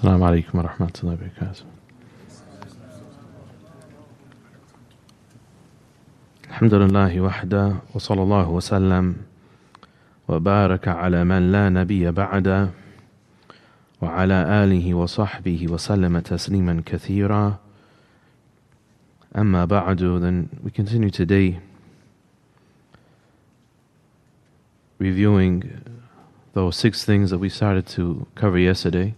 السلام عليكم ورحمة الله وبركاته. الحمد لله وحده وصلى الله وسلم وبارك على من لا نبي بعده وعلى آله وصحبه وسلم تسليما كثيرا. أما بعد, then we continue today reviewing those 6 things that we started to cover yesterday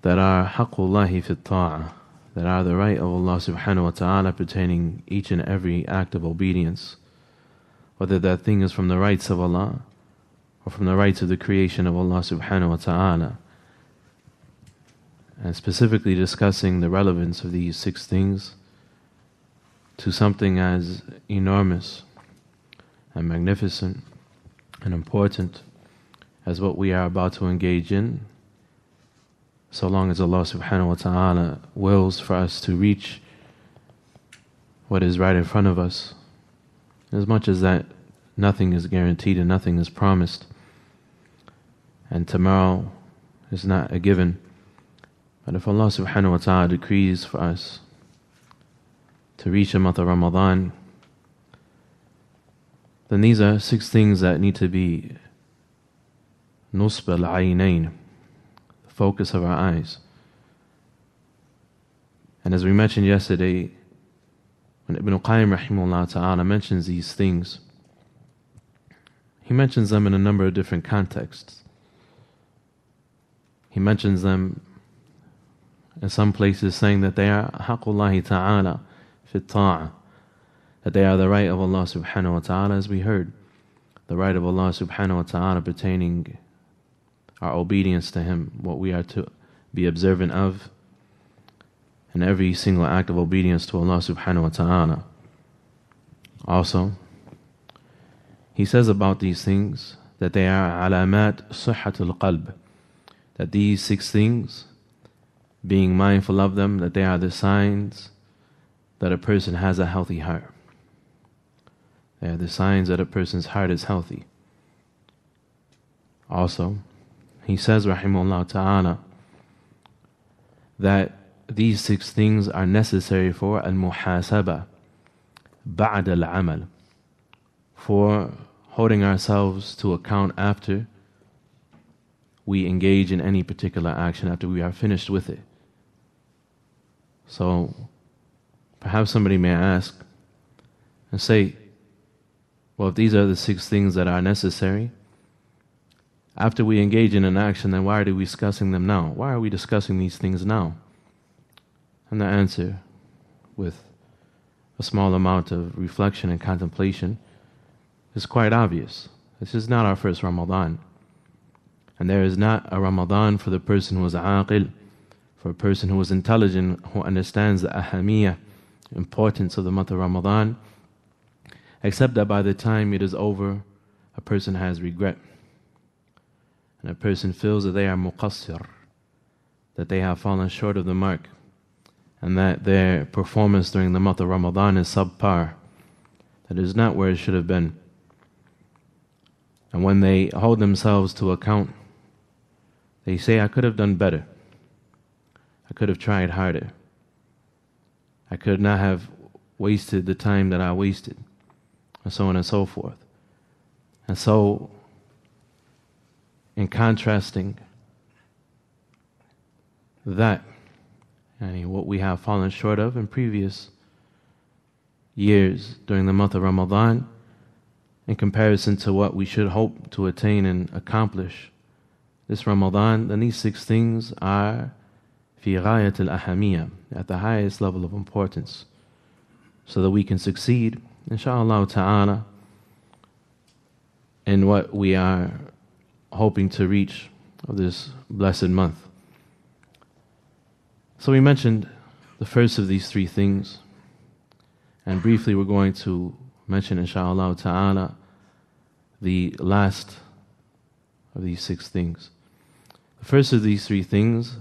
that are haqqullahi fi ta'ah, that are the right of Allah subhanahu wa ta'ala pertaining each and every act of obedience, whether that thing is from the rights of Allah or from the rights of the creation of Allah subhanahu wa ta'ala, and specifically discussing the relevance of these 6 things to something as enormous and magnificent and important as what we are about to engage in, so long as Allah subhanahu wa ta'ala wills for us to reach what is right in front of us. As much as that nothing is guaranteed and nothing is promised, and tomorrow is not a given, but if Allah subhanahu wa ta'ala decrees for us to reach the month of Ramadhaan, then these are 6 things that need to be nusb al-aynayn, the focus of our eyes. And as we mentioned yesterday, when Ibn Qayyim rahimahullah ta'ala mentions these things, he mentions them in a number of different contexts. He mentions them in some places saying that they are haqqullahi ta'ala fi ta'ah, that they are the right of Allah subhanahu wa ta'ala, as we heard, the right of Allah subhanahu wa ta'ala pertaining our obedience to Him, what we are to be observant of, and every single act of obedience to Allah subhanahu wa ta'ala. Also, he says about these things that they are alamat sihhatul qalb, that these 6 things, being mindful of them, that they are the signs that a person has a healthy heart. They are the signs that a person's heart is healthy. Also, he says, rahimahullah ta'ala, that these 6 things are necessary for al-muhasaba ba'd al-amal, for holding ourselves to account after we engage in any particular action, after we are finished with it. So, perhaps somebody may ask and say, well, if these are the 6 things that are necessary, after we engage in an action, then why are we discussing them now? Why are we discussing these things now? And the answer, with a small amount of reflection and contemplation, is quite obvious. This is not our first Ramadan. And there is not a Ramadan for the person who is aqil, for a person who is intelligent, who understands the ahamiyah, importance of the month of Ramadan, except that by the time it is over, a person has regret. And a person feels that they are muqassir, that they have fallen short of the mark, and that their performance during the month of Ramadan is subpar, that it is not where it should have been. And when they hold themselves to account, they say, I could have done better. I could have tried harder. I could not have wasted the time that I wasted, and so on and so forth. And so, in contrasting that, what we have fallen short of in previous years during the month of Ramadan, in comparison to what we should hope to attain and accomplish this Ramadan, then these 6 things are fi ghayat al-ahamiyah, at the highest level of importance, so that we can succeed, inshaAllah ta'ala, in what we are hoping to reach of this blessed month. So we mentioned the first of these 3 things, and briefly we're going to mention, inshaAllah ta'ala, the last of these 6 things. The first of these 3 things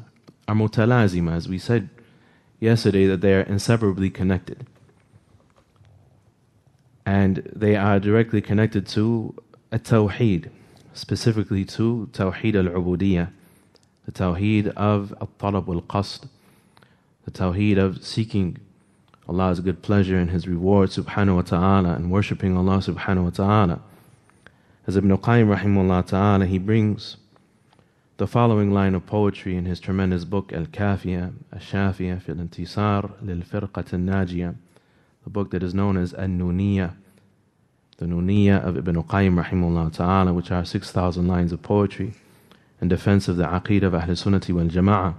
are mutalazima, as we said yesterday, that they are inseparably connected. And they are directly connected to at-tawheed, specifically to Tawheed al-Ubudiyyah, the tawheed of al-talab wal-qasd, the tawheed of seeking Allah's good pleasure and His reward subhanahu wa ta'ala and worshipping Allah subhanahu wa ta'ala. As Ibn Qayyim rahimahullah ta'ala, he brings the following line of poetry in his tremendous book Al-Kafiyah Al-Shafiyah fi al-Intisar lil-Firqat al-Najiyah, the book that is known as An-Nuniyah, the Nuniyah of Ibn Qayyim rahimahullah ta'ala, which are 6,000 lines of poetry in defense of the Aqeedah of Ahl Sunnati wal Jama'ah.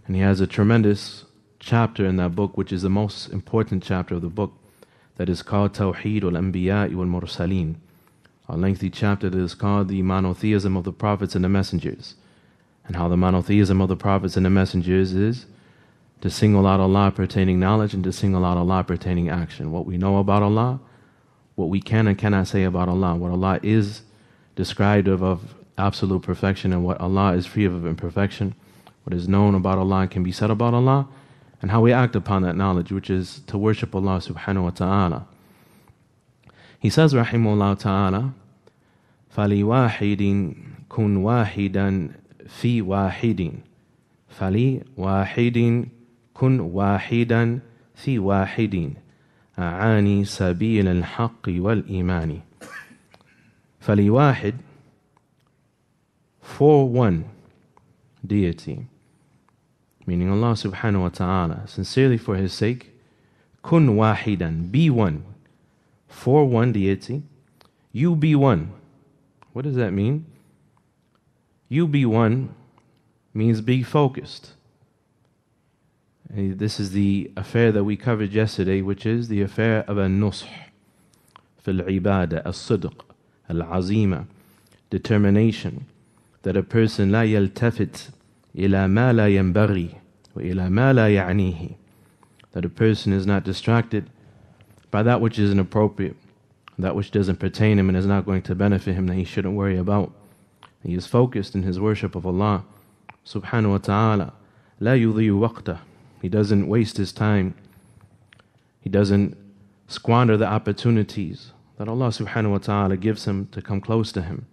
And he has a tremendous chapter in that book, which is the most important chapter of the book, that is called Tawheed al-Anbiya wal-Mursaleen, a lengthy chapter that is called the monotheism of the prophets and the messengers, and how the monotheism of the prophets and the messengers is to single out Allah pertaining knowledge and to single out Allah pertaining action. What we know about Allah, what we can and cannot say about Allah, what Allah is described of absolute perfection and what Allah is free of imperfection, what is known about Allah and can be said about Allah, and how we act upon that knowledge, which is to worship Allah subhanahu wa ta'ala. He says, rahimahullah ta'ala, فَلِوَاحِدٍ كُنْ وَاحِدًا فِي وَاحِدٍ فَلِوَاحِدٍ كُنْ وَاحِدًا فِي وَاحِدٍ أَعَانِي سَبِيلَ الْحَقِّ وَالْإِيمَانِ. فَلِوَاحِدٍ, for one deity, meaning Allah subhanahu wa ta'ala, sincerely for His sake, kun wahidan, be one. For one deity, you be one. What does that mean? You be one means be focused. And this is the affair that we covered yesterday, which is the affair of al-nush, fil ibadah, al-sidq, al-azima, determination, that a person la yaltafit ila ma la yanbaghi wa ila ma la ya'nihi, that a person is not distracted by that which is inappropriate, that which doesn't pertain him and is not going to benefit him, that he shouldn't worry about. He is focused in his worship of Allah subhanahu wa ta'ala. La yudhi'u waqtah, he doesn't waste his time, he doesn't squander the opportunities that Allah subhanahu wa ta'ala gives him to come close to Him,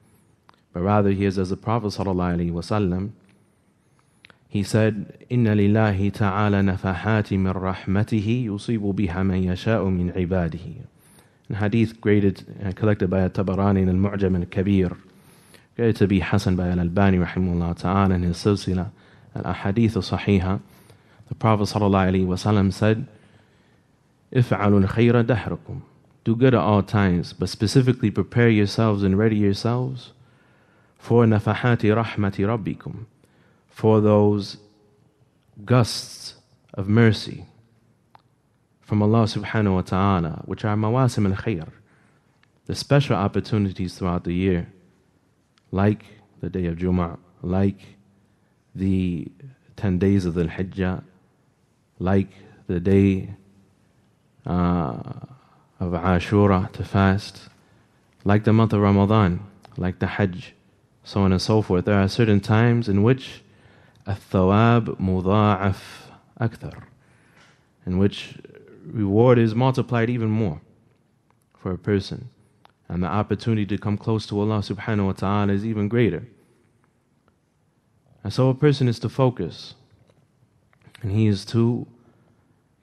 but rather he is as the Prophet sallallahu alaihi wasallam. He said, إِنَّ لِلَّهِ تَعَالَى نَفَحَاتِ مِنْ رَحْمَتِهِ يُصِيبُ بِهَا مَنْ يَشَاءُ مِنْ عِبَادِهِ. In hadith graded and collected by al-Tabarani in al-Mu'jam al-Kabir, graded to be Hasan by al-Albani rahimahullah ta'ala in his silsila al-Ahadith al-Sahiha, the Prophet sallallahu alaihi wasallam said, إِفْعَلُوا الْخَيْرَ دَهْرَكُمْ, do good at all times, but specifically prepare yourselves and ready yourselves for nafahati rahmati rabbikum, for those gusts of mercy from Allah subhanahu wa ta'ala, which are mawasim al-khayr, the special opportunities throughout the year, like the day of Jumu'ah, like the 10 days of the Hijjah, like the day of Ashura to fast, like the month of Ramadhaan, like the Hajj, so on and so forth. There are certain times in which الثواب مضاعف أكثر, in which reward is multiplied even more for a person, and the opportunity to come close to Allah subhanahu wa ta'ala is even greater. And so a person is to focus, and he is to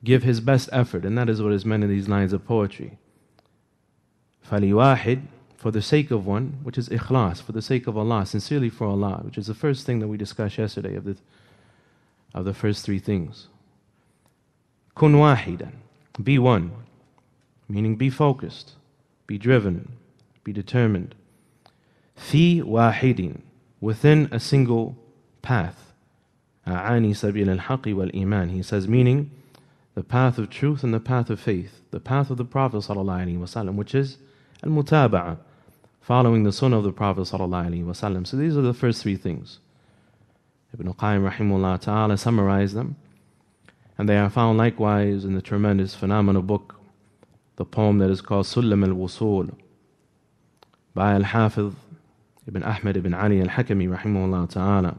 give his best effort, and that is what is meant in these lines of poetry. فَلِوَاحِدٍ, for the sake of one, which is ikhlas, for the sake of Allah, sincerely for Allah, which is the first thing that we discussed yesterday of the first three things. Kun wahidan, be one, meaning be focused, be driven, be determined. Fi wahidin, within a single path. A'ani sabil al-haqi wal-iman, he says, meaning the path of truth and the path of faith, the path of the Prophet sallallahu alaihi wasallam, which is al-mutaba'ah, following the sunnah of the Prophet ﷺ. So these are the first three things. Ibn Qayyim rahimahullah ta'ala summarized them, and they are found likewise in the tremendous phenomenal book, the poem that is called Sullam al-Wusul by al-Hafiz Ibn Ahmad Ibn Ali al-Hakami rahimahullah ta'ala,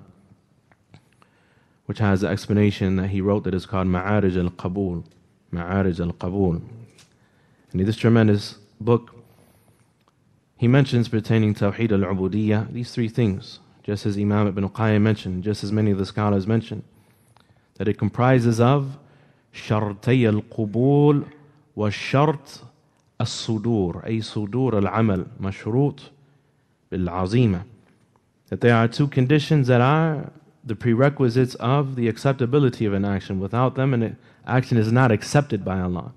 which has the explanation that he wrote that is called Ma'arij al-Qabul. Ma'arij al-Qabul. And in this tremendous book, he mentions pertaining Tawheed al-Ubudiyyah, these three things, just as Imam Ibn Qayyim mentioned, just as many of the scholars mentioned, that it comprises of شرطي القبول والشرط الصدور أي صدور العمل مشروط بالعزيمة. That there are two conditions that are the prerequisites of the acceptability of an action. Without them, an action is not accepted by Allah.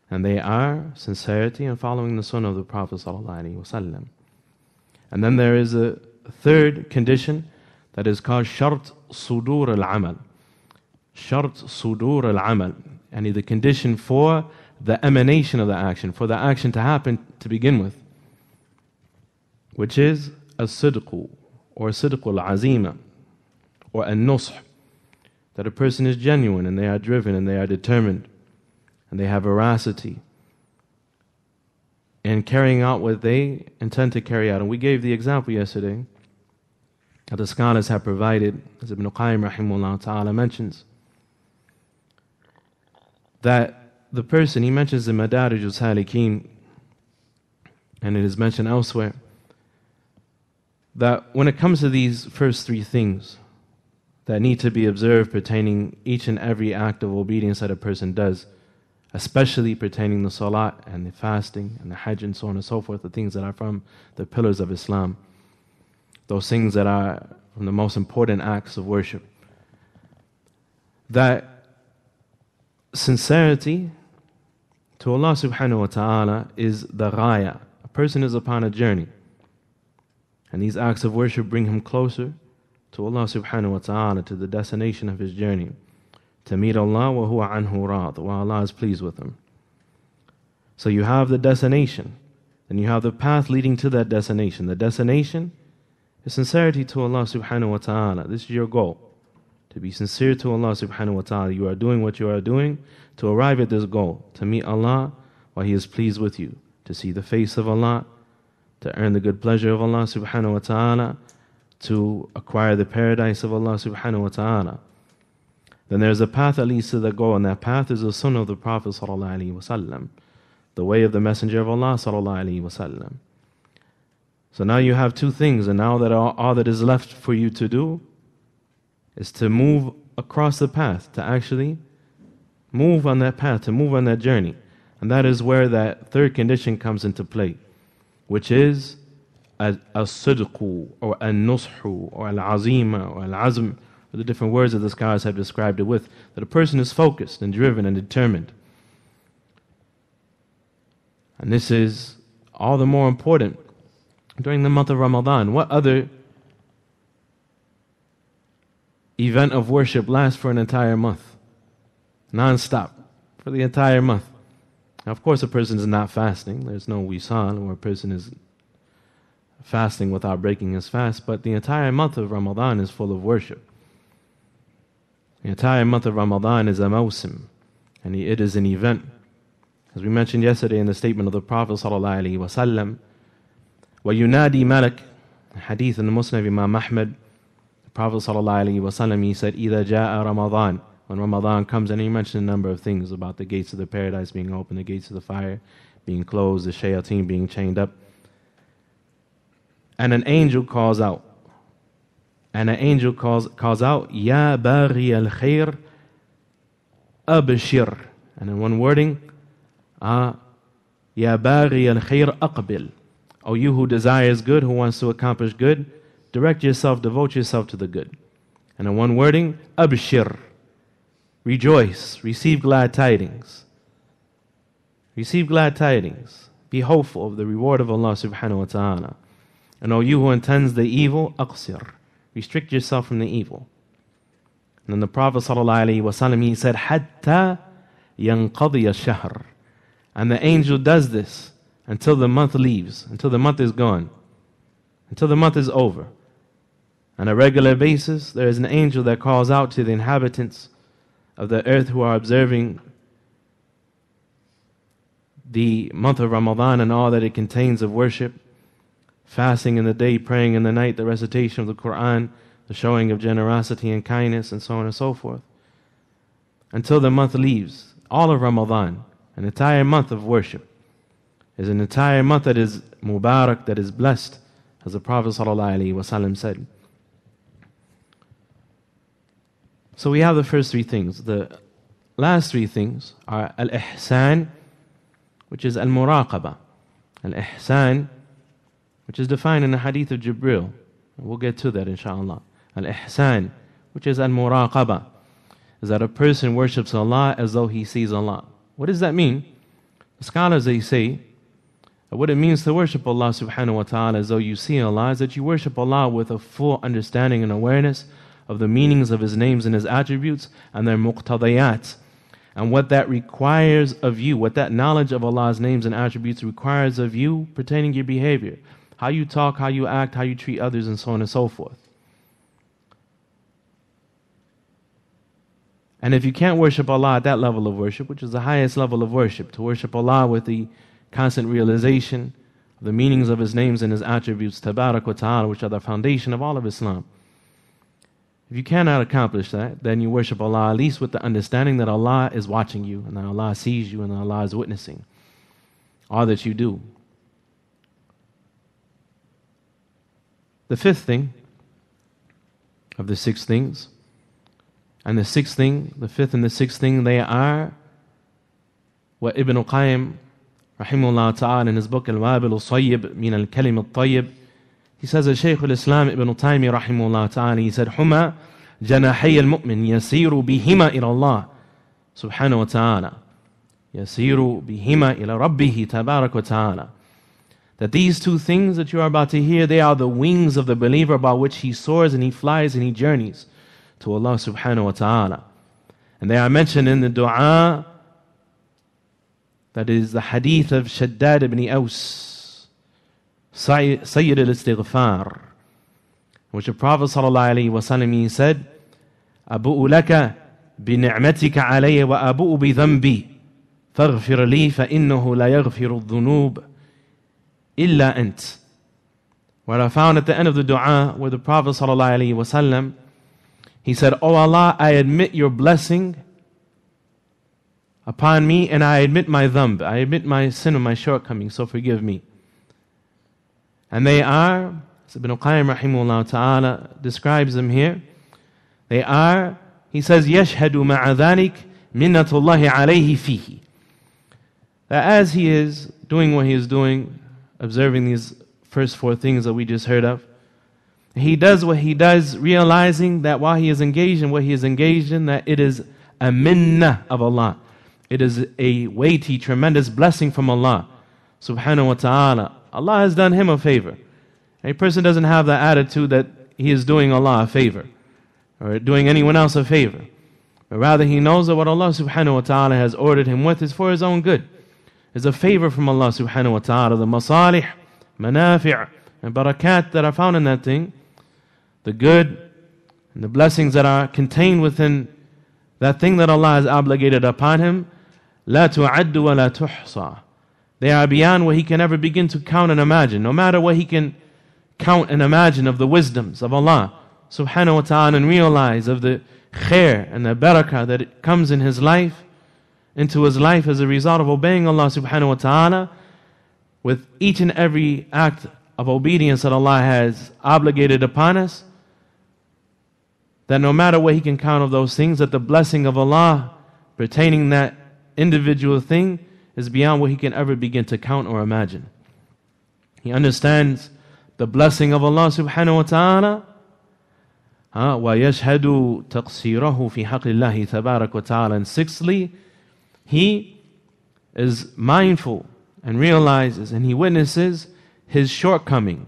And they are sincerity and following the sunnah of the Prophet ﷺ. And then there is a third condition that is called shart sudur al-amal. Shart sudur al-amal. And the condition for the emanation of the action, for the action to happen to begin with, which is as-sidqu, or sidq al-azima, or an-nush, that a person is genuine and they are driven and they are determined and they have veracity in carrying out what they intend to carry out. And we gave the example yesterday that the scholars have provided, as Ibn Qayyim rahimahullah ta'ala mentions, that the person, he mentions in Madarij al-Salikin, and it is mentioned elsewhere, that when it comes to these first three things that need to be observed pertaining each and every act of obedience that a person does, especially pertaining the salat and the fasting and the hajj and so on and so forth, the things that are from the pillars of Islam, those things that are from the most important acts of worship, that sincerity to Allah subhanahu wa ta'ala is the ghaya. A person is upon a journey, and these acts of worship bring him closer to Allah subhanahu wa ta'ala, to the destination of his journey, to meet Allah wa huwa anhu raad, while Allah is pleased with him. So you have the destination, and you have the path leading to that destination. The destination is sincerity to Allah subhanahu wa ta'ala. This is your goal, to be sincere to Allah subhanahu wa ta'ala. You are doing what you are doing to arrive at this goal, to meet Allah while He is pleased with you, to see the face of Allah, to earn the good pleasure of Allah subhanahu wa ta'ala, to acquire the paradise of Allah subhanahu wa ta'ala. Then there's a path that leads to the goal, and that path is the sunnah of the Prophet sallallahu alaihi wasallam, the way of the Messenger of Allah sallallahu alaihi wasallam. So now you have two things, and now that all that is left for you to do is to move across the path, to actually move on that path, to move on that journey. And that is where that third condition comes into play, which is as-sidqu, or an-nushu, or al-azima, or al-azm, or the different words that the scholars have described it with, that a person is focused and driven and determined. And this is all the more important during the month of Ramadan. What other event of worship lasts for an entire month, non-stop, for the entire month? Now, of course, a person is not fasting. There's no wisal where a person is fasting without breaking his fast, but the entire month of Ramadan is full of worship. The entire month of Ramadan is a mawsim, and it is an event. As we mentioned yesterday in the statement of the Prophet sallallahu alaihi wasallam, وَيُنَادِي مَلَكٍ, hadith in the Musnad of Imam Ahmad, the Prophet sallallahu alaihi wasallam, he said, إِذَا جَاءَ Ramadhan, when Ramadan comes, and he mentioned a number of things about the gates of the paradise being open, the gates of the fire being closed, the shayateen being chained up. And an angel calls out. And an angel calls out, Ya baghi al-khair abshir. And in one wording, Ya baghi al-khair aqbil. O you who desires good, who wants to accomplish good, direct yourself, devote yourself to the good. And in one wording, abshir. Rejoice, receive glad tidings. Receive glad tidings. Be hopeful of the reward of Allah subhanahu wa ta'ala. And O you who intends the evil, aqsir. Restrict yourself from the evil. And then the Prophet ﷺ, he said, Hatta yanqadhiya shahr. And the angel does this until the month leaves, until the month is gone, until the month is over. On a regular basis, there is an angel that calls out to the inhabitants of the earth who are observing the month of Ramadan and all that it contains of worship, fasting in the day, praying in the night, the recitation of the Quran, the showing of generosity and kindness, and so on and so forth. Until the month leaves, all of Ramadan, an entire month of worship, is an entire month that is mubarak, that is blessed, as the Prophet ﷺ said. So we have the first three things. The last three things are al-ihsan, which is al-muraqaba. Al-ihsan, which is defined in the hadith of Jibril. We'll get to that inshallah. Al-ihsan, which is al-muraqaba, is that a person worships Allah as though he sees Allah. What does that mean? The scholars, they say, what it means to worship Allah subhanahu wa ta'ala as though you see Allah is that you worship Allah with a full understanding and awareness of the meanings of His names and His attributes and their muqtadiyat, and what that requires of you, what that knowledge of Allah's names and attributes requires of you pertaining to your behavior, how you talk, how you act, how you treat others, and so on and so forth. And if you can't worship Allah at that level of worship, which is the highest level of worship, to worship Allah with the constant realization of the meanings of His names and His attributes, tabarak wa ta'ala, which are the foundation of all of Islam. If you cannot accomplish that, then you worship Allah at least with the understanding that Allah is watching you, and that Allah sees you, and that Allah is witnessing all that you do. The fifth thing of the six things, and the sixth thing, the fifth and the sixth thing, they are what Ibn Qayyim rahimahullah ta'ala in his book Al-Wabil Al-Sayyib min Al-Kalim Al-Tayyib, he says, Shaykh al-Islam Ibn Taymiyyah rahimahullah ta'ala, he said, Huma janahay al-mu'min yasiru bihima ila Allah subhanahu wa ta'ala. Yasiru bihima ila rabbihi tabarak wa ta'ala. That these two things that you are about to hear, they are the wings of the believer by which he soars and he flies and he journeys to Allah subhanahu wa ta'ala. And they are mentioned in the dua, that is the hadith of Shaddad ibn Aus, Sayyid al-Istighfar, which the Prophet ﷺ, he said, Abu'u laka bi-ni'matika alayya wa abu'u bi-dhanbi faghfir li fa innahu la yaghfiru dhunub illa ant. Where I found at the end of the dua, where the Prophet ﷺ, he said, Oh Allah, I admit your blessing upon me, and I admit my dhanb, I admit my sin and my shortcoming, so forgive me. And they are, as Ibn Qayyim rahimahullah ta'ala describes them here, they are, he says, يَشْهَدُ مَعَ ذَلِكَ مِنَّةُ اللَّهِ عَلَيْهِ فِيهِ. That as he is doing what he is doing, observing these first four things that we just heard of, he does what he does, realizing that while he is engaged in what he is engaged in, that it is a minnah of Allah. It is a weighty, tremendous blessing from Allah subhanahu wa ta'ala. Allah has done him a favor. A person doesn't have the attitude that he is doing Allah a favor or doing anyone else a favor. But rather he knows that what Allah subhanahu wa ta'ala has ordered him with is for his own good. It's a favor from Allah subhanahu wa ta'ala. The masalih, manafi' and barakat that are found in that thing, the good and the blessings that are contained within that thing that Allah has obligated upon him, la tu'addu wa la tuhsa. They are beyond what he can ever begin to count and imagine. No matter what he can count and imagine of the wisdoms of Allah subhanahu wa ta'ala, and realize of the khair and the barakah that it comes in his life, into his life as a result of obeying Allah subhanahu wa ta'ala, with each and every act of obedience that Allah has obligated upon us, that no matter what he can count of those things, that the blessing of Allah pertaining that individual thing is beyond what he can ever begin to count or imagine. He understands the blessing of Allah subhanahu wa ta'ala, وَيَشْهَدُ تَقْصِيرَهُ فِي حَقِّ اللَّهِ تَبَارَكَ وَتَعَالَى. And sixthly, he is mindful and realizes and he witnesses his shortcoming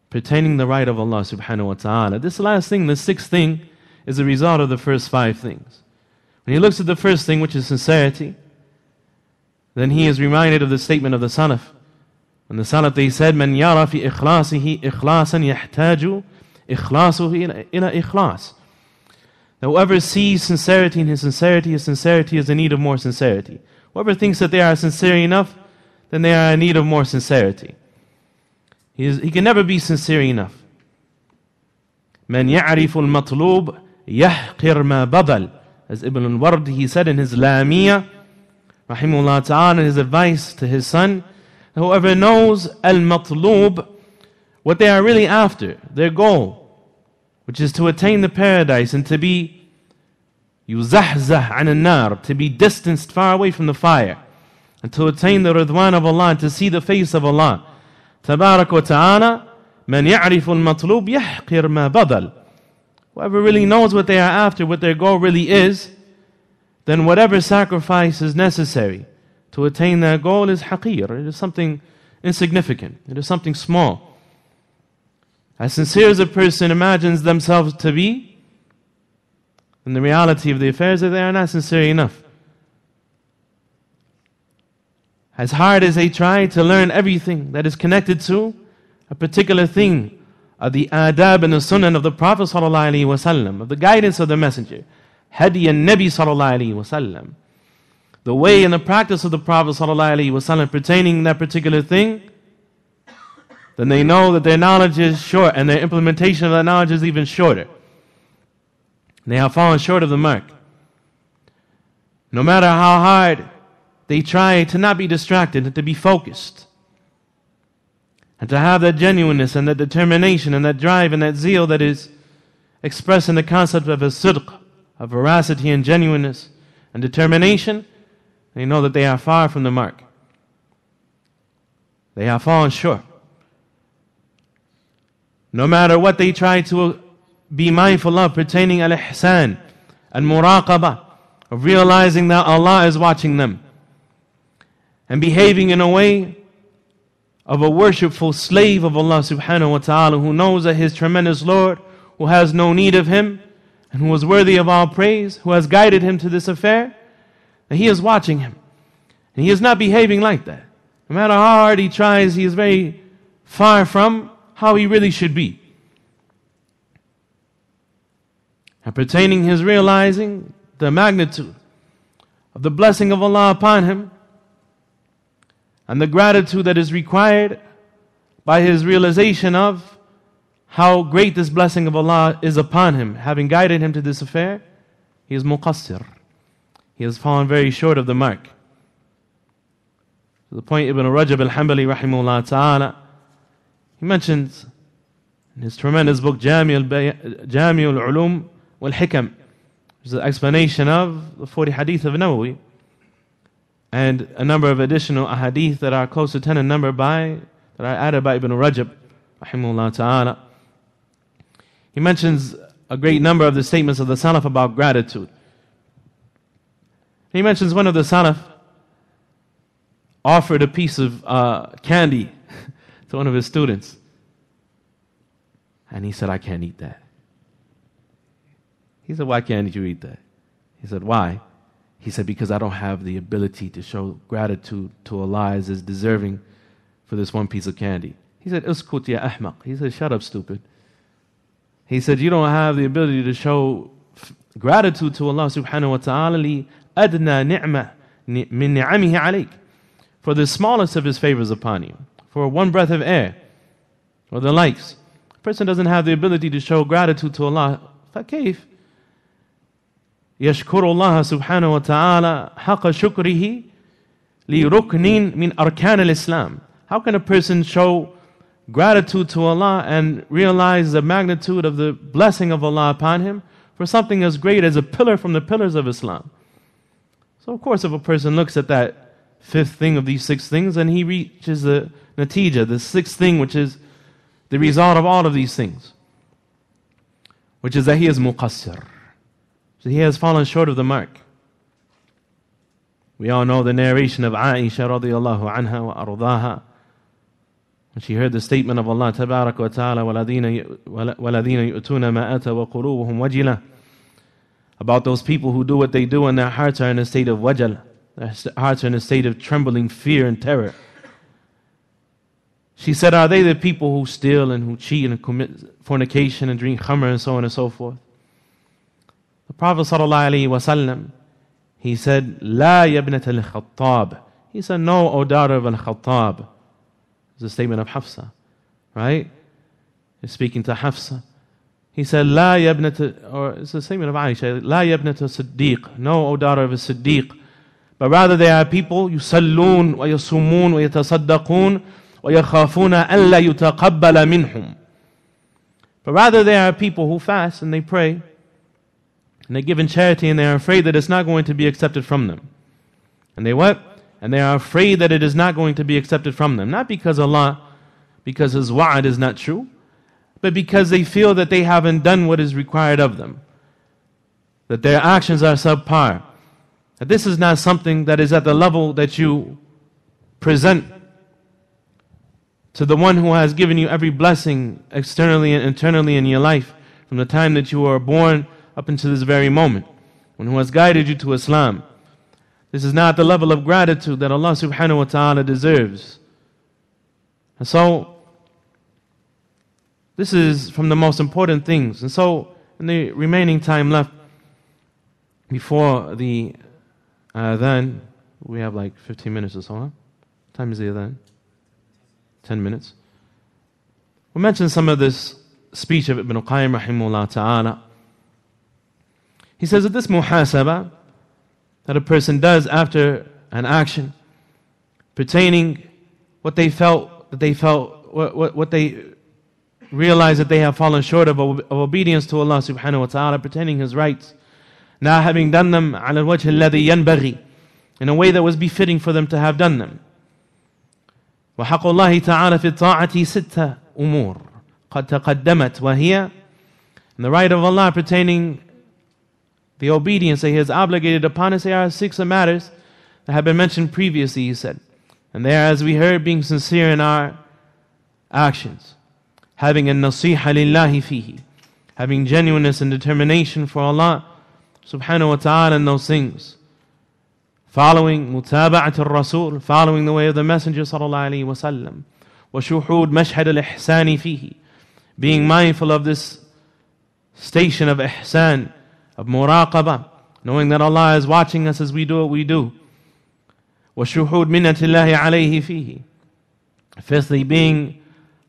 pertaining the right of Allah subhanahu wa ta'ala. This last thing, the sixth thing, is a result of the first five things. When he looks at the first thing, which is sincerity, then he is reminded of the statement of the Salaf. When the Salaf, they said, مَنْ يَرَى فِي إِخْلَاصِهِ إِخْلَاصًا يَحْتَاجُ إِخْلَاصُهُ إِلَى إِخْلَاص. Whoever sees sincerity in his sincerity is in need of more sincerity. Whoever thinks that they are sincere enough, then they are in need of more sincerity. He can never be sincere enough. مَنْ يَعْرِفُ الْمَطْلُوبِ يَحْقِرْ مَا بَذَلْ. As Ibn al-Ward, he said in his Lamiyah, rahimahullah ta'ala, his advice to his son, whoever knows al-matlub, what they are really after, their goal, which is to attain the paradise and to be يُزَحْزَحْ عَنِ النَّارِ, to be distanced far away from the fire, and to attain the ridwan of Allah, and to see the face of Allah. تبارك وتعالى مَنْ يَعْرِفُ الْمَطْلُوبِ يَحْقِرْ مَا بَذَلْ. Whoever really knows what they are after, what their goal really is, then whatever sacrifice is necessary to attain that goal is haqir. It is something insignificant. It is something small. As sincere as a person imagines themselves to be, in the reality of the affairs, that they are not sincere enough. As hard as they try to learn everything that is connected to a particular thing, of the adab and the sunnah of the Prophet ﷺ, of the guidance of the Messenger, hadi and Nabi ﷺ, the way and the practice of the Prophet ﷺ pertaining that particular thing, then they know that their knowledge is short and their implementation of that knowledge is even shorter. They have fallen short of the mark. No matter how hard they try to not be distracted and to be focused, and to have that genuineness and that determination and that drive and that zeal that is expressed in the concept of a sidq, of veracity and genuineness and determination, they know that they are far from the mark. They have fallen short. No matter what they try to be mindful of pertaining al-ihsan and muraqabah, of realizing that Allah is watching them and behaving in a way of a worshipful slave of Allah subhanahu wa ta'ala, who knows that his tremendous Lord, who has no need of him and who is worthy of all praise, who has guided him to this affair, that he is watching him. And he is not behaving like that. No matter how hard he tries, he is very far from how he really should be. And pertaining his realizing the magnitude of the blessing of Allah upon him, and the gratitude that is required by his realization of how great this blessing of Allah is upon him, having guided him to this affair, he is muqassir. He has fallen very short of the mark. To the point Ibn Rajab al-Hanbali rahimahullah ta'ala, he mentions in his tremendous book Jami al-Ulum wal-Hikam, which is an explanation of the 40 hadith of Nawawi, and a number of additional ahadith that are close to 10 in number that are added by Ibn Rajab rahimahullah ta'ala. He mentions a great number of the statements of the Salaf about gratitude. He mentions one of the Salaf offered a piece of candy to one of his students, and he said, "I can't eat that." He said, "Why can't you eat that?" He said, "Why?" He said, "Because I don't have the ability to show gratitude to Allah as is deserving for this one piece of candy." He said, "Uskut ya ahmaq." He said, "Shut up, stupid." He said, "You don't have the ability to show gratitude to Allah subhanahu wa ta'ala li adna ni'mah min ni'amihi alayk, for the smallest of his favors upon you, for one breath of air or the likes. A person doesn't have the ability to show gratitude to Allah. فكيف يشكر الله سبحانه وتعالى حق شكره لركن من أركان الإسلام. How can a person show gratitude to Allah and realize the magnitude of the blessing of Allah upon him for something as great as a pillar from the pillars of Islam? So of course, if a person looks at that fifth thing of these six things, and he reaches the natija, the sixth thing, which is the result of all of these things, which is that he is muqassir. So he has fallen short of the mark. We all know the narration of Aisha radiyallahu anha wa ardaha, when she heard the statement of Allah tabarak wa ta'ala, وَالَّذِينَ يُؤْتُونَ مَا أَتَى وَقُلُوبُهُمْ وَجِلَةٌ, about those people who do what they do and their hearts are in a state of wajal, their hearts are in a state of trembling fear and terror. She said, are they the people who steal and who cheat and commit fornication and drink khamr and so on and so forth? The Prophet ﷺ, he said, La yabnat al-Khattab. He said, no, O daughter of al-Khattab. It's a statement of Hafsa, right? He's speaking to Hafsa. He said, La yabnat, or it's a statement of Aisha, La yabnat al-Siddiq. No, O daughter of a Siddiq. But rather they are people, yusallun wa yasumun wa yatasaddaqun wa yakhafuna an la yutaqabbala minhum. But rather they are people who fast and they pray, And they give in charity and they are afraid that it's not going to be accepted from them. And they what? And they are afraid that it is not going to be accepted from them. Not because because His wa'ad is not true, but because they feel that they haven't done what is required of them. That their actions are subpar. That this is not something that is at the level that you present to the one who has given you every blessing externally and internally in your life from the time that you were born up until this very moment, and who has guided you to Islam. This is not the level of gratitude that Allah subhanahu wa ta'ala deserves. And so, this is from the most important things. And so, in the remaining time left before the adhan, we have like 15 minutes or so, huh? What time is the adhan? 10 minutes. We mentioned some of this speech of Ibn Qayyim rahimahullah ta'ala. He says that this muhasabah that a person does after an action pertaining what they realize that they have fallen short of obedience to Allah subhanahu wa ta'ala, pertaining His rights, now having done them على الوجه الذي ينبغي, in a way that was befitting for them to have done them. وحق الله تعالى في الطاعة ستة أمور قد تقدمت وهي, and the right of Allah pertaining the obedience that He has obligated upon us, there are 6 matters that have been mentioned previously, he said. And they are, as we heard, being sincere in our actions, having a nasiha lillahi fihi, having genuineness and determination for Allah subhanahu wa ta'ala in those things, following mutaba'at al-Rasul, following the way of the Messenger sallallahu alayhi wa sallam, wa shuhud mashhad al-ihsani fihi, being mindful of this station of ihsan, of muraqabah, knowing that Allah is watching us as we do what we do. وَشُهُودْ مِنَّةِ اللَّهِ عَلَيْهِ فِيهِ. Fifthly, being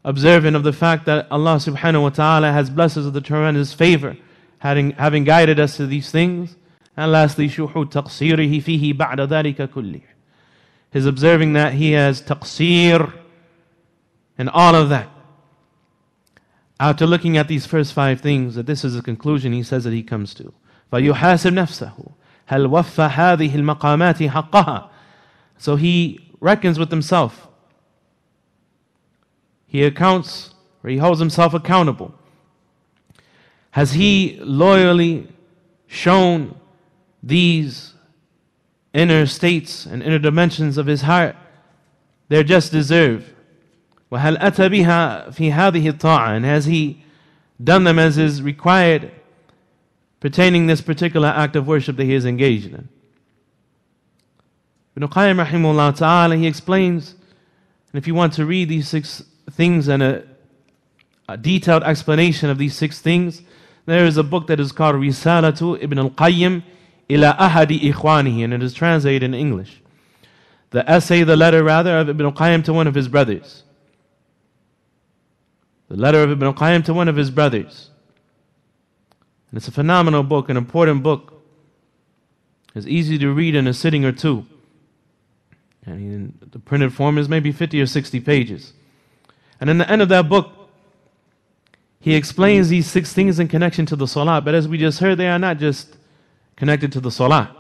observant of the fact that Allah subhanahu wa ta'ala has blessed us with a tremendous favor, having guided us to these things. And lastly, شُهُودْ تَقْصِيرِهِ فِيهِ بَعْدَ ذَلِكَ كُلِّهِ. His observing that He has taqseer in all of that. After looking at these first 5 things, that this is the conclusion he says that he comes to. فَيُحَاسِبْ نَفْسَهُ هَلْ وَفَّ هَذِهِ الْمَقَامَاتِ حَقَّهَا. So he reckons with himself. He accounts, or he holds himself accountable. Has he loyally shown these inner states and inner dimensions of his heart their just deserve? وَهَلْ أَتَى بِهَا فِي هَذِهِ الطَّاعَةِ. And has he done them as is required pertaining this particular act of worship that he is engaged in? Ibn Qayyim rahimahullah ta'ala, he explains, and if you want to read these 6 things and a detailed explanation of these 6 things, there is a book that is called Risalatu Ibn al-Qayyim ila ahadi ikhwanihi, and it is translated in English. The essay, the letter rather, of Ibn al-Qayyim to one of his brothers. The letter of Ibn al-Qayyim to one of his brothers. And it's a phenomenal book, an important book. It's easy to read in a sitting or two. And the printed form is maybe 50 or 60 pages. And in the end of that book, he explains these 6 things in connection to the salah. But as we just heard, they are not just connected to the salah.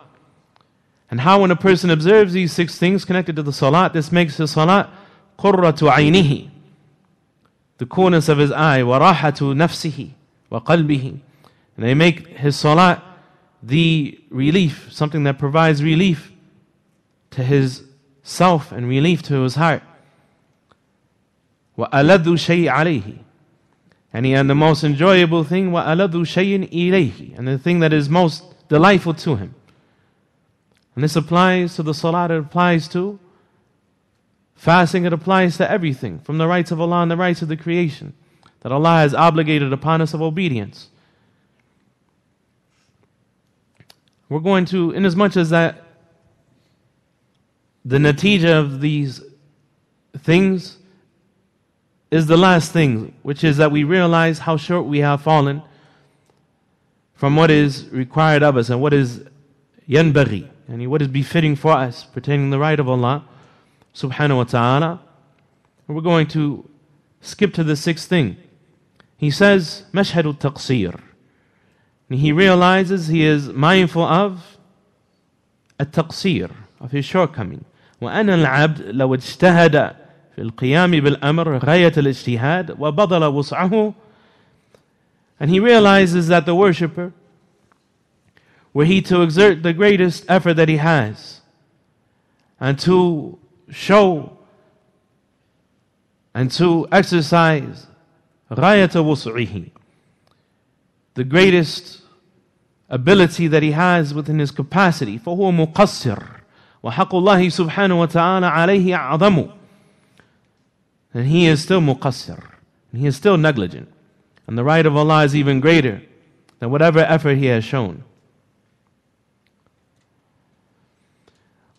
And how when a person observes these 6 things connected to the salah, this makes his salah qurratu aynihi, the coolness of his eye, warahatu nafsihi wa qalbihi. And they make his salah the relief, something that provides relief to his self and relief to his heart. وَأَلَذُّ شَيْءٍ عَلَيْهِ. And the most enjoyable thing, وَأَلَذُّ شَيْءٍ إِلَيْهِ. And the thing that is most delightful to him. And this applies to the salah, it applies to fasting, it applies to everything, from the rights of Allah and the rights of the creation that Allah has obligated upon us of obedience. We're going to, in as much as that the natija of these things is the last thing, which is that we realize how short we have fallen from what is required of us and what is yanbaghi, and what is befitting for us pertaining the right of Allah subhanahu wa ta'ala. We're going to skip to the 6th thing. He says, مشهد التقصير. And And he realizes he is mindful of التقصير, of his shortcoming. وأن العبد لو اجتهد في القيام بالأمر غاية الاجتهاد وبذل وسعه. And he realizes that the worshipper, were he to exert the greatest effort that he has, and to show and to exercise غاية وسعه, the greatest ability that he has within his capacity, فهو مقصر وحق الله سبحانه وتعالى عليه أعظم. And he is still muqassir, and he is still negligent, and the right of Allah is even greater than whatever effort he has shown.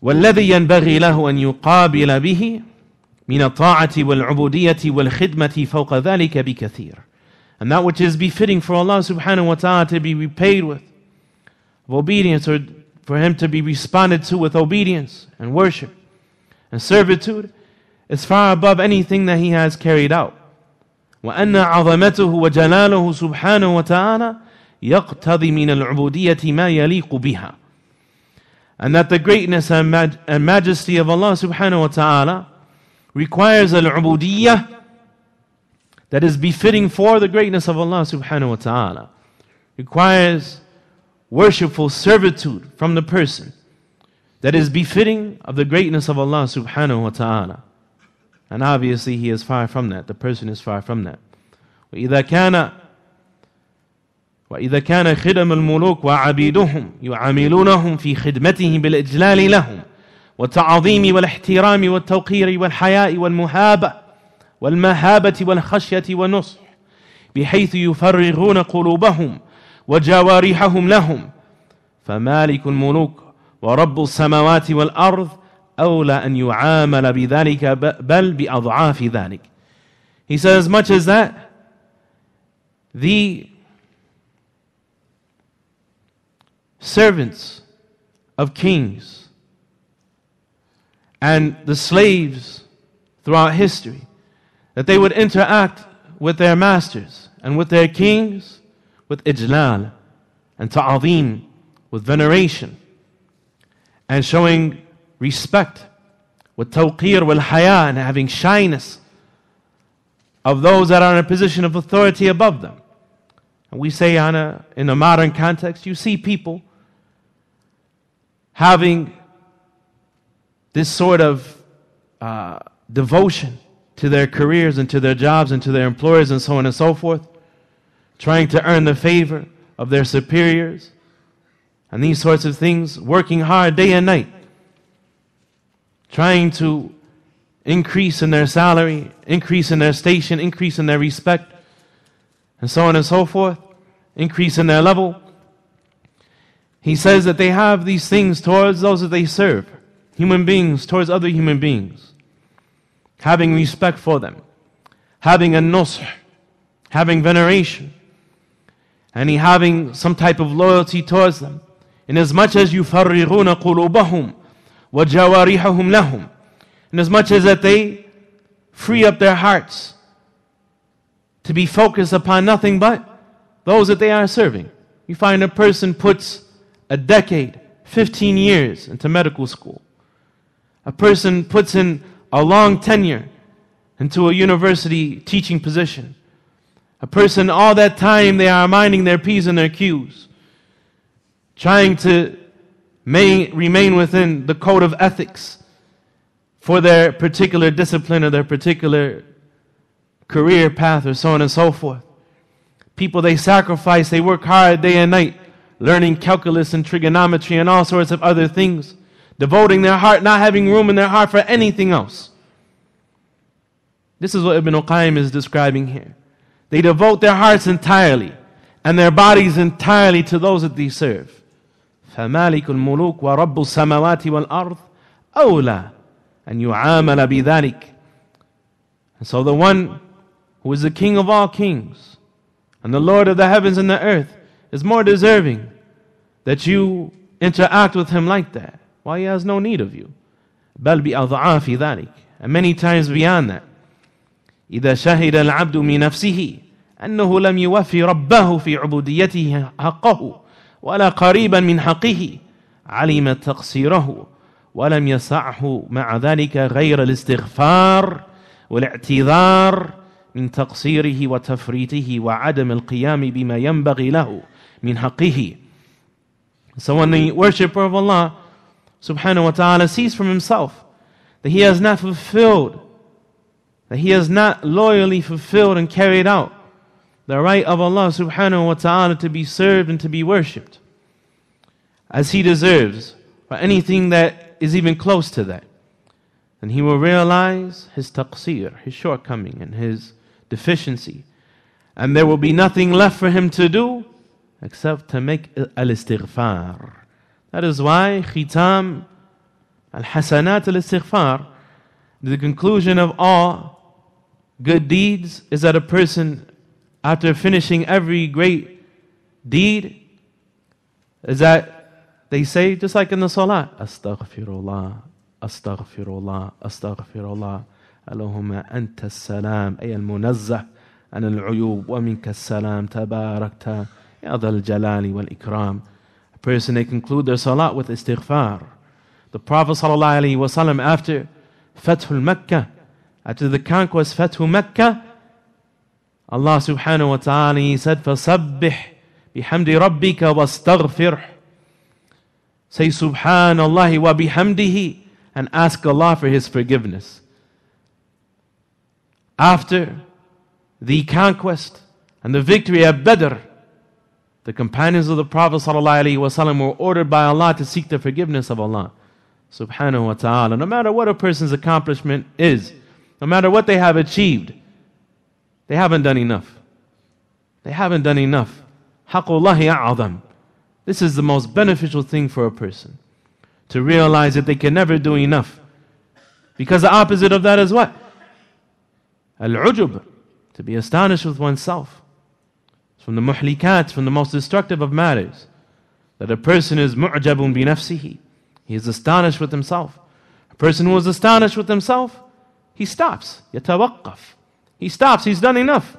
والذي ينبغي له أن يقابل به من الطاعة والعبودية والخدمة فوق ذلك بكثير. And that which is befitting for Allah subhanahu wa ta'ala to be repaid with of obedience, or for him to be responded to with obedience and worship and servitude, is far above anything that he has carried out. وأن عظمته وجلاله سبحانه وتعالى يقتضي من العبودية ما يليق بها. And that the greatness and majesty of Allah subhanahu wa ta'ala requires al-ubudiyyah that is befitting for the greatness of Allah subhanahu wa ta'ala. Requires worshipful servitude from the person that is befitting of the greatness of Allah subhanahu wa ta'ala. And obviously he is far from that. The person is far from that. وإذا كان خدم الملوك وعبيدهم يعاملونهم في خدمتهم بالإجلال لهم والتعظيم والاحترام والتوقير والحياء والمهابة والمهابة والخشية والنصح بحيث يفرغون قلوبهم وجوارحهم لهم فمالك الملوك ورب السماوات والأرض أولى أن يعامل بذلك بل بأضعاف ذلك. He says, as much as that, the servants of kings and the slaves throughout history, that they would interact with their masters and with their kings with ijlal and ta'azim, with veneration and showing respect, with tawqir wal haya, and having shyness of those that are in a position of authority above them. And we say in a modern context, you see people having this sort of devotion to their careers and to their jobs and to their employers and so on and so forth, trying to earn the favor of their superiors and these sorts of things, working hard day and night, trying to increase in their salary, increase in their station, increase in their respect, and so on and so forth, increase in their level. He says that they have these things towards those that they serve, human beings towards other human beings, having respect for them, having a nush, having veneration, and having some type of loyalty towards them. Inasmuch as يُفَرِّغُونَ قُلُوبَهُمْ وَجَوَارِحَهُمْ لَهُمْ, inasmuch as that they free up their hearts to be focused upon nothing but those that they are serving. You find a person puts a decade, 15 years into medical school. A person puts in a long tenure into a university teaching position. A person, all that time they are minding their P's and their Q's, trying to remain within the code of ethics for their particular discipline or their particular career path or so on and so forth. People, they sacrifice, they work hard day and night, learning calculus and trigonometry and all sorts of other things, devoting their heart, not having room in their heart for anything else. This is what Ibn Qayyim is describing here. They devote their hearts entirely and their bodies entirely to those that they serve. فَمَالِكُ الْمُلُوكُ وَرَبُّ السَّمَوَاتِ وَالْأَرْضِ أَوْلَى أَنْ يُعَامَلَ بِذَلِكَ. And so the one who is the King of all kings and the Lord of the heavens and the earth is more deserving that you interact with him like that. Why, he has no need of you. بَلْ بِأَضْعَافِ ذَلِكَ. And many times beyond that. إِذَا شَهِدَ الْعَبْدُ مِنْ نَفْسِهِ أنه لم يوفي ربه في عبوديته حقه ولا قريبا من حقه علم تقصيره ولم يسعه مع ذلك غير الاستغفار والاعتذار من تقصيره وتفريطه وعدم القيام بما ينبغي له من حقه. So when the worshipper of Allah subhanahu wa ta'ala sees from himself that he has not fulfilled, that he has not loyally fulfilled and carried out the right of Allah subhanahu wa ta'ala to be served and to be worshipped as he deserves, or anything that is even close to that, then he will realize his taqseer, his shortcoming and his deficiency, and there will be nothing left for him to do except to make al-istighfar. That is why khitam al-hasanat al-istighfar, the conclusion of all good deeds, is that a person, after finishing every great deed, is that they say, just like in the salah, astaghfirullah, astaghfirullah, astaghfirullah, Allahumma anta as-salam, ay al-munazzah an al-uyub, wa minka as-salam, tabarakta, ya dhal jalali wal ikram. A person, they conclude their salah with istighfar. The Prophet sallallahu alaihi wasallam, after Fathul Makkah, after the conquest Fathu Makkah, Allah subhanahu wa ta'ala, he said, فَسَبِّحْ بِحَمْدِ رَبِّكَ وَاسْتَغْفِرْهُ. Say Subhanallah wa bihamdihi and ask Allah for His forgiveness. After the conquest and the victory at Badr, the companions of the Prophet ﷺ were ordered by Allah to seek the forgiveness of Allah subhanahu wa ta'ala. No matter what a person's accomplishment is, no matter what they have achieved, they haven't done enough. They haven't done enough. Haqqullahi a'adham. This is the most beneficial thing for a person, to realize that they can never do enough. Because the opposite of that is what? Al-ujub, to be astonished with oneself. It's from the muhlikat, from the most destructive of matters, that a person is mu'jabun bi nafsihi. He is astonished with himself. A person who is astonished with himself, he stops. Yatawaqqaf. He stops. He's done enough.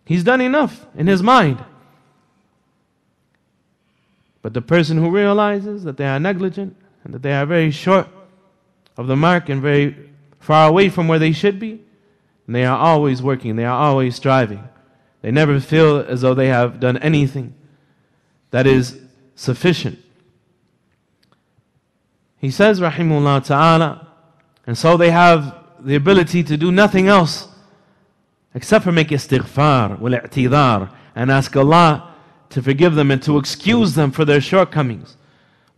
He's done enough in his mind. But the person who realizes that they are negligent and that they are very short of the mark and very far away from where they should be, and they are always working, they are always striving. They never feel as though they have done anything that is sufficient. He says, rahimahullah ta'ala, and so they have the ability to do nothing else except for make istighfar wal-i'tidar and ask Allah to forgive them and to excuse them for their shortcomings,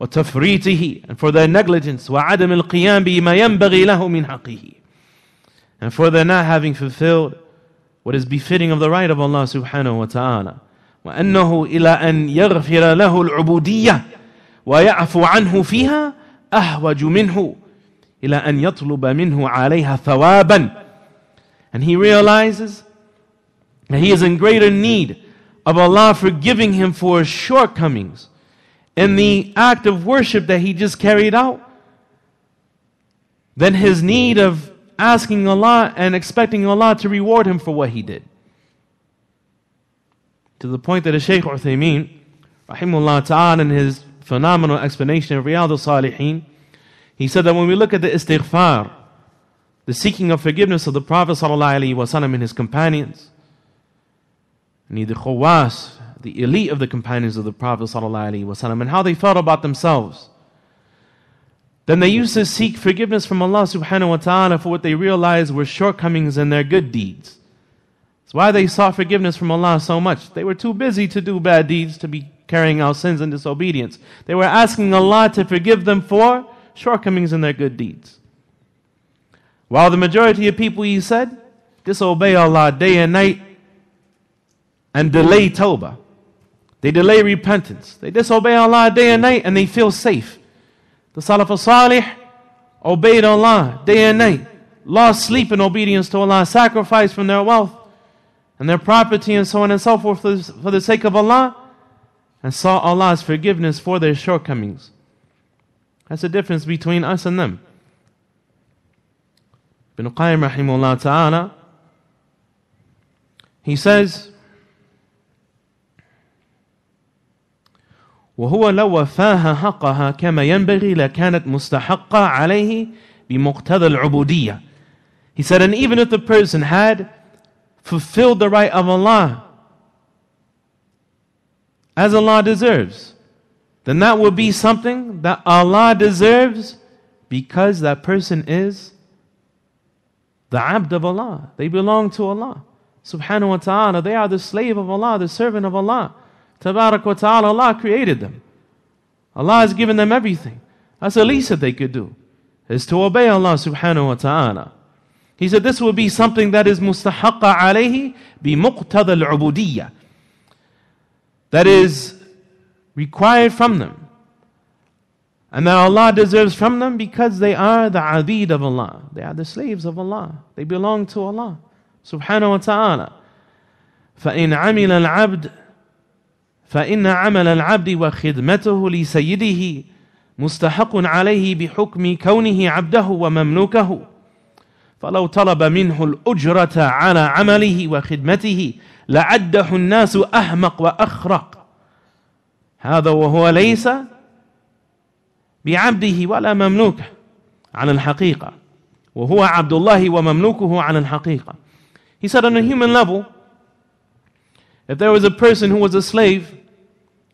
وَتَفْرِيتِهِ, and for their negligence, وَعَدَمِ الْقِيَامِ بِمَا يَنْبَغِي لَهُ مِنْ حَقِّهِ, and for their not having fulfilled what is befitting of the right of Allah subhanahu wa ta'ala. وَأَنَّهُ إِلَىٰ أَنْ يَغْفِرَ لَهُ الْعُبُودِيَّةِ وَيَعْفُ عَنْهُ فِيهَا أَهْوَجُ مِنْهُ إِلَىٰ أَنْ يَطْلُبَ مِنْهُ عَلَيْهَا ثَوَابًا. And he realizes that he is in greater need of Allah forgiving him for his shortcomings in the act of worship that he just carried out, than his need of asking Allah and expecting Allah to reward him for what he did. To the point that Shaykh Uthaymeen, rahimahullah ta'ala, in his phenomenal explanation of Riyadh al-Salihin, he said that when we look at the istighfar, the seeking of forgiveness of the Prophet ﷺ and his companions, and the khawas, the elite of the companions of the Prophet ﷺ, and how they felt about themselves, then they used to seek forgiveness from Allah subhanahu wa ta'ala for what they realized were shortcomings in their good deeds. That's why they sought forgiveness from Allah so much. They were too busy to do bad deeds, to be carrying out sins and disobedience. They were asking Allah to forgive them for shortcomings in their good deeds. While the majority of people, he said, disobey Allah day and night and delay tawbah. They delay repentance. They disobey Allah day and night and they feel safe. The Salaf al-Salih obeyed Allah day and night, lost sleep in obedience to Allah, sacrificed from their wealth and their property and so on and so forth for the sake of Allah, and sought Allah's forgiveness for their shortcomings. That's the difference between us and them. Ibn Qayyim rahimahullah ta'ala, He says, وهو لو وفاها حقها كما ينبغي لكانت مستحقة عليه بمقتضى العبودية. He said, and even if the person had fulfilled the right of Allah as Allah deserves, then that would be something that Allah deserves because that person is the abd of Allah. They belong to Allah subhanahu wa ta'ala. They are the slave of Allah, the servant of Allah. Tabarak wa ta'ala, Allah created them. Allah has given them everything. That's the least that they could do, is to obey Allah subhanahu wa ta'ala. He said this would be something that is mustahaqqa alayhi bi muqtada al-ubudiyya, that is required from them, and that Allah deserves from them because they are the abid of Allah. They are the slaves of Allah. They belong to Allah subhanahu wa ta'ala. فَإِنْ عَمِلَ الْعَبْدِ فإن عمل العبد وخدمته لسيده مستحق عليه بحكم كونه عبده ومملوكه فلو طلب منه الأجرة على عمله وخدمته لعده الناس أحمق وأخرق هذا وهو ليس بعبده ولا مملوكه على الحقيقة وهو عبد الله ومملوكه على الحقيقة. He said on a human level, if there was a person who was a slave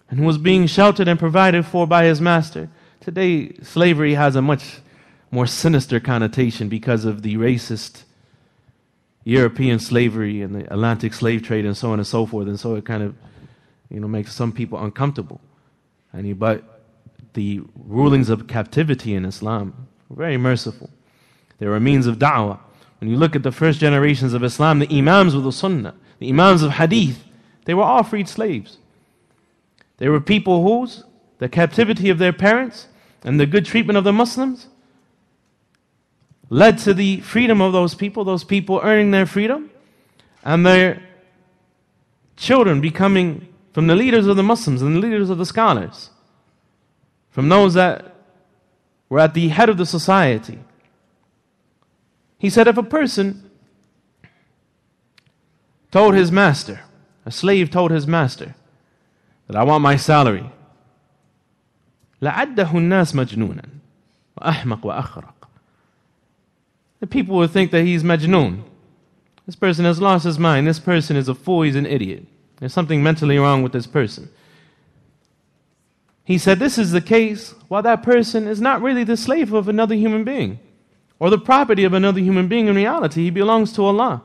and who was being sheltered and provided for by his master, today slavery has a much more sinister connotation because of the racist European slavery and the Atlantic slave trade and so on and so forth, and so it kind of makes some people uncomfortable. But the rulings of captivity in Islam were very merciful. They were a means of da'wah. When you look at the first generations of Islam, the imams of the sunnah, the imams of hadith, they were all freed slaves. They were people whose the captivity of their parents and the good treatment of the Muslims led to the freedom of those people earning their freedom, and their children becoming from the leaders of the Muslims and the leaders of the scholars, from those that were at the head of the society. He said if a person told his master, a slave told his master, that I want my salary, لَعَدَّهُ النَّاسِ مَجْنُونًا وَأَحْمَقْ وَأَخْرَقْ. The people would think that he's majnoon. This person has lost his mind. This person is a fool. He's an idiot. There's something mentally wrong with this person. He said this is the case while that person is not really the slave of another human being or the property of another human being. In reality, he belongs to Allah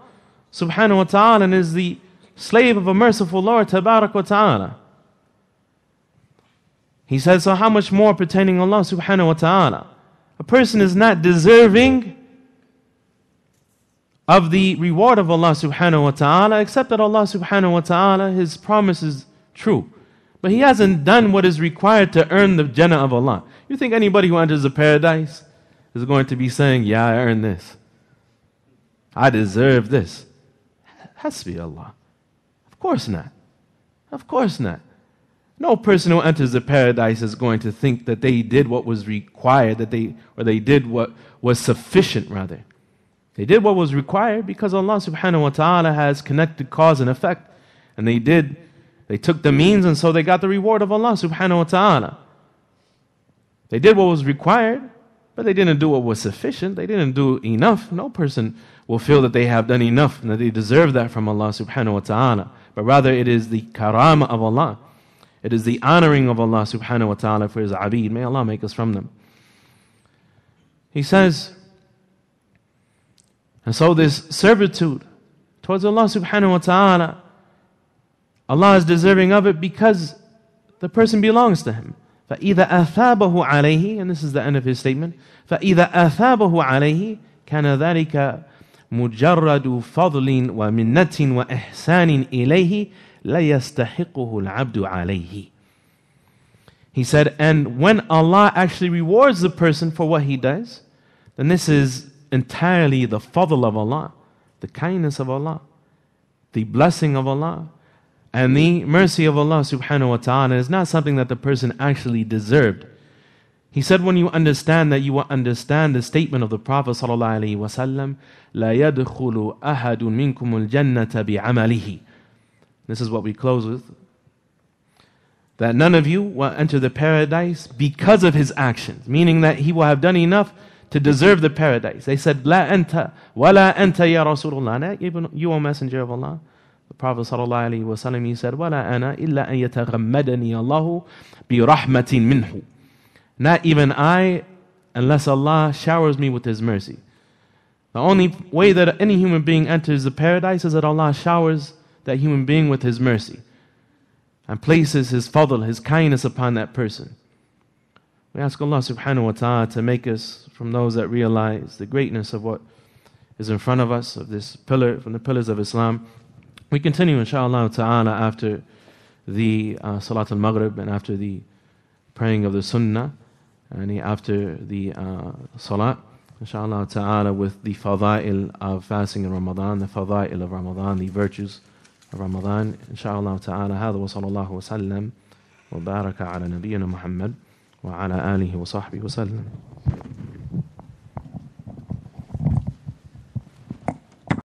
subhanahu wa ta'ala and is the slave of a merciful Lord tabarak wa ta'ala. He said, so how much more pertaining Allah subhanahu wa ta'ala? A person is not deserving of the reward of Allah subhanahu wa ta'ala, except that Allah subhanahu wa ta'ala, His promise is true. But he hasn't done what is required to earn the Jannah of Allah. You think anybody who enters the paradise is going to be saying, yeah, I earned this, I deserve this? Hasbi Allah. Of course not. Of course not. No person who enters the paradise is going to think that they did what was required, or they did what was sufficient, rather. They did what was required because Allah subhanahu wa ta'ala has connected cause and effect. And they took the means, and so they got the reward of Allah subhanahu wa ta'ala. They did what was required, but they didn't do what was sufficient. They didn't do enough. No person will feel that they have done enough and that they deserve that from Allah subhanahu wa ta'ala. But rather it is the karama of Allah. It is the honoring of Allah subhanahu wa ta'ala for His abid. May Allah make us from them. He says, and so this servitude towards Allah subhanahu wa ta'ala, Allah is deserving of it because the person belongs to Him. فَإِذَا أَثَابَهُ عَلَيْهِ, and this is the end of his statement, فَإِذَا أَثَابَهُ عَلَيْهِ كَانَ ذَلِكَ مُجَرَّدُ فَضْلٍ وَمِنَّةٍ وَإِحْسَانٍ إِلَيْهِ لَا يَسْتَحِقُهُ الْعَبْدُ عَلَيْهِ. He said, and when Allah actually rewards the person for what he does, then this is entirely the fadl of Allah, the kindness of Allah, the blessing of Allah, and the mercy of Allah subhanahu wa ta'ala. Is not something that the person actually deserved. He said, when you understand that, you will understand the statement of the Prophet sallallahu alaihi wasallam, لا يدخل أحد منكم الجنة بعمله. This is what we close with. That none of you will enter the paradise because of his actions, meaning that he will have done enough to deserve the paradise. They said, لا أنت ولا أنت يا رسول الله. Not even you, O Messenger of Allah. The Prophet sallallahu alaihi wasallam, he said, ولا أنا إلا أن يتغمدني الله برحمة منه. Not even I, unless Allah showers me with His mercy. The only way that any human being enters the paradise is that Allah showers that human being with His mercy and places His fadl, His kindness upon that person. We ask Allah subhanahu wa ta'ala to make us from those that realize the greatness of what is in front of us, of this pillar, from the pillars of Islam. We continue inshaAllah ta'ala after the Salat al-Maghrib and after the praying of the Sunnah and after the Salat, inshaAllah ta'ala, with the fada'il of fasting in Ramadan, the fada'il of Ramadan, the virtues of Ramadan. InshaAllah ta'ala, هذا وصلى الله وسلم وبارك على نبينا محمد وعلى آله وصحبه وسلم.